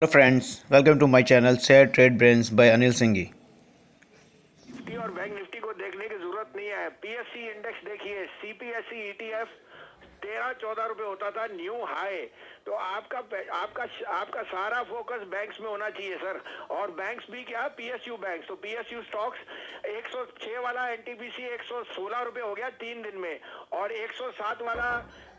Hello friends, welcome to my channel Share Trade Brains by Anil Singhi. Nifty और bank Nifty को देखने की जरूरत नहीं है। पीएससी इंडेक्स देखिए, सीपीएससी ईटीएफ 13-14 रुपए होता था न्यू हाई। तो आपका आपका आपका सारा फोकस बैंक्स में होना चाहिए सर। और बैंक्स भी क्या, पीएसयू बैंक्स। तो पीएसयू स्टॉक्स 106 वाला एनटीपीसी 116 रुपए हो गया 3 दिन में, और 107 वाला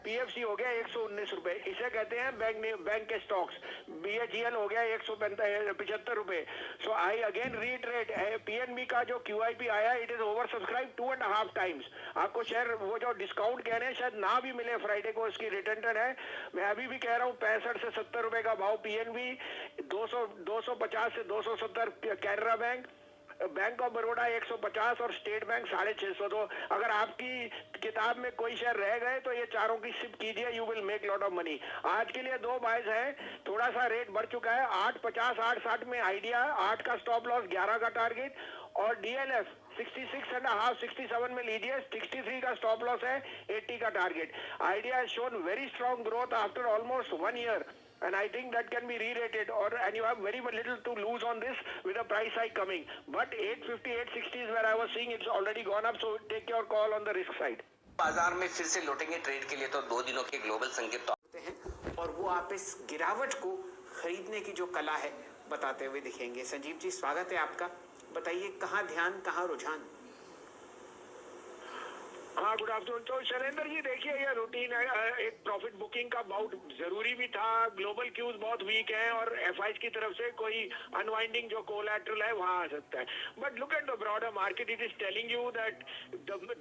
पीएफसी हो गया 119 रुपए। इसे कहते हैं बैंक के स्टॉक्स। बीएचईएल हो गया 175 रुपए। सो आई अगेन रीट्रेट, पीएनबी का जो क्यूआईपी आया it is over subscribe 2.5 times. आपको शेयर वो जो डिस्काउंट कह रहे हैं शायद ना भी मिले, फ्राइडे को इसकी रिटर्न है। मैं अभी भी कह रहा हूँ 65 से 70 रुपए का भाव पीएनबी, 250 से 270 कैनरा बैंक ऑफ बड़ौदा 150 और स्टेट बैंक 650। तो अगर आपकी किताब में कोई शेयर रह गए तो ये चारों की सिप कीजिए, you will make lot of money. आज के लिए दो बाइज हैं, थोड़ा सा रेट बढ़ चुका है। 850 860 में आइडिया, 8 का स्टॉप लॉस, 11 का टारगेट। और डीएलएफ 66.5 67 में लीजिए, 63 का स्टॉप लॉस है, 80 का target. Idea has shown very strong growth after almost 1 year, and I think that can be re-rated, and you have very little to lose on this with a price hike coming. But 850 860 is where I was seeing it's already gone up, so take your call on the risk side. बाजार में फिर से लौटेंगे trade के लिए तो 2 दिनों के ग्लोबल संकेत होते हैं और वो आप इस गिरावट को खरीदने की जो कला है बताते हुए दिखेंगे। संजीव जी, स्वागत है आपका। बताइए, कहाँ ध्यान, कहाँ रुझान? हाँ, गुड आफ्टरनून। तो शैलेंद्र जी देखिए, ये रूटीन है, एक प्रॉफिट बुकिंग का बहुत जरूरी भी था। ग्लोबल क्यूज बहुत वीक है और एफआईज की तरफ से कोई अनवाइंडिंग जो कोलैटरल है वहां आ सकता है। But look at the broader market, it is telling you that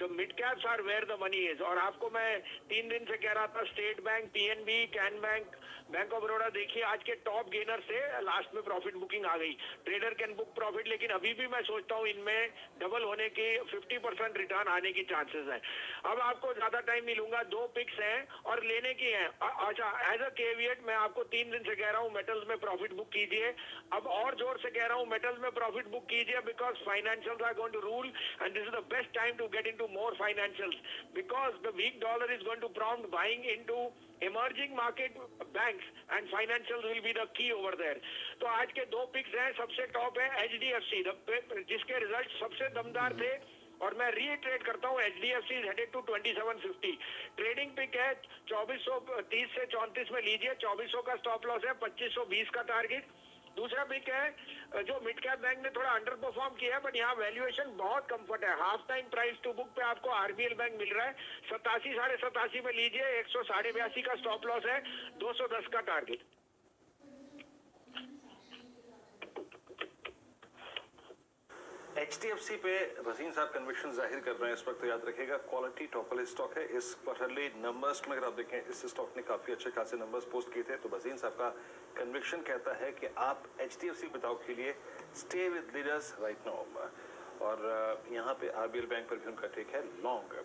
the mid caps are where the money is. और आपको मैं 3 दिन से कह रहा था, state bank, PNB, can bank, bank of Baroda, देखिए आज के टॉप गेनर से लास्ट में प्रॉफिट बुकिंग आ गई। ट्रेडर कैन बुक प्रॉफिट, लेकिन अभी भी मैं सोचता हूँ इनमें डबल होने की 50% रिटर्न आने की चांसेस है। अब आपको ज्यादा टाइम नहीं लूंगा, 2 पिक्स हैं और लेने की हैं। अच्छा, एज अ केविएट मैं आपको 3 दिन से कह रहा हूँ मेटल्स में प्रॉफिट बुक कीजिए। अब और जोर से कह रहा हूँ मेटल्स में प्रॉफिट बुक कीजिए, because financials are going to rule and this is the best time to get into more financials, because the weak dollar is going to prompt buying into emerging market banks and financials will be the key over there. तो आज के 2 pics हैं, सबसे top है HDFC, जिसके result सबसे दमदार थे। और मैं रीट्रेड करता हूँ, HDFC is headed to 2750। Trading pick है 2430 से 34 में लीजिए, 2400 का स्टॉप लॉस है, 2520 का टारगेट। दूसरा पिक है जो मिड कैप बैंक ने थोड़ा अंडर परफॉर्म किया है, बट यहाँ वैल्यूएशन बहुत कंफर्ट है। Half time price to book पे आपको आरबीएल बैंक मिल रहा है, 87 87.5 में लीजिए, 182 का स्टॉप लॉस है, 210 का टारगेट। एचडीएफसी पे वसीम साहब कन्विक्शन जाहिर कर रहे हैं इस वक्त, तो याद रखिएगा क्वालिटी टॉप वाले स्टॉक है। इस क्वार्टरली नंबर्स में अगर आप देखें, इस स्टॉक ने काफी अच्छे खासे नंबर्स पोस्ट किए थे। तो वसीम साहब का कन्विक्शन कहता है कि आप एचडीएफसी बताओ के लिए stay with leaders right now. और यहाँ पे आरबीएल बैंक पर भी उनका टेक है long,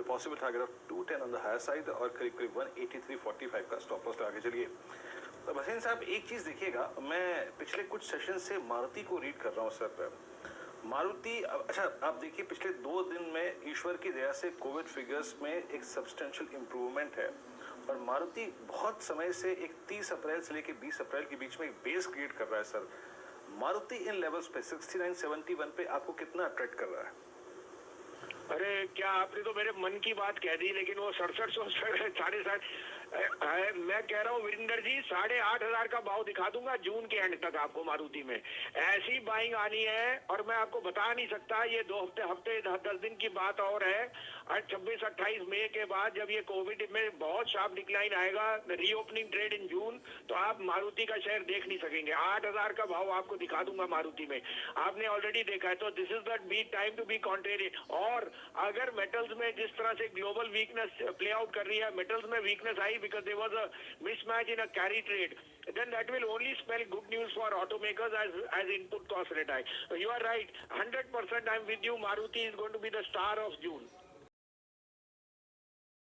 possible target of 210 on the higher side और करीब करीब 183.45 का स्टॉप लॉस आगे चलिए। तो वसीम साहब एक चीज देखिएगा, मैं पिछले कुछ सेशन से मारुति को रीड कर रहा हूँ सर। मारुति, अच्छा आप देखिए पिछले 2 दिन में ईश्वर की दया से कोविड फिगर्स में एक सब्सटेंशियल इंप्रूवमेंट है। और मारुति बहुत समय से एक 30 अप्रैल से लेकर 20 अप्रैल के बीच में एक बेस क्रिएट कर रहा है सर। मारुति इन लेवल्स पे 69-71 पे आपको कितना अट्रैक्ट कर रहा है? अरे क्या आपने तो मेरे मन की बात कह दी, लेकिन वो 6700 67.5 मैं कह रहा हूँ वीरेंद्र जी, 8,500 का भाव दिखा दूंगा जून के एंड तक आपको मारुति में। ऐसी बाइंग आनी है और मैं आपको बता नहीं सकता, ये 2 हफ्ते 10 दिन की बात और है। 26-28 मई के बाद जब ये कोविड में बहुत शार्प डिक्लाइन आएगा, रीओपनिंग ट्रेड इन जून, तो आप मारुति का शेयर देख नहीं सकेंगे। 8,000 का भाव आपको दिखा दूंगा मारुति में, आपने ऑलरेडी देखा है। तो this is the be time to be contrarian. और अगर मेटल्स में जिस तरह से ग्लोबल वीकनेस प्ले आउट कर रही है, मेटल्स में weakness I because there was a mismatch in a carry trade, then that will only spell good news for automakers as input cost rate high. So you are right, 100% I'm with you. Maruti is going to be the star of June.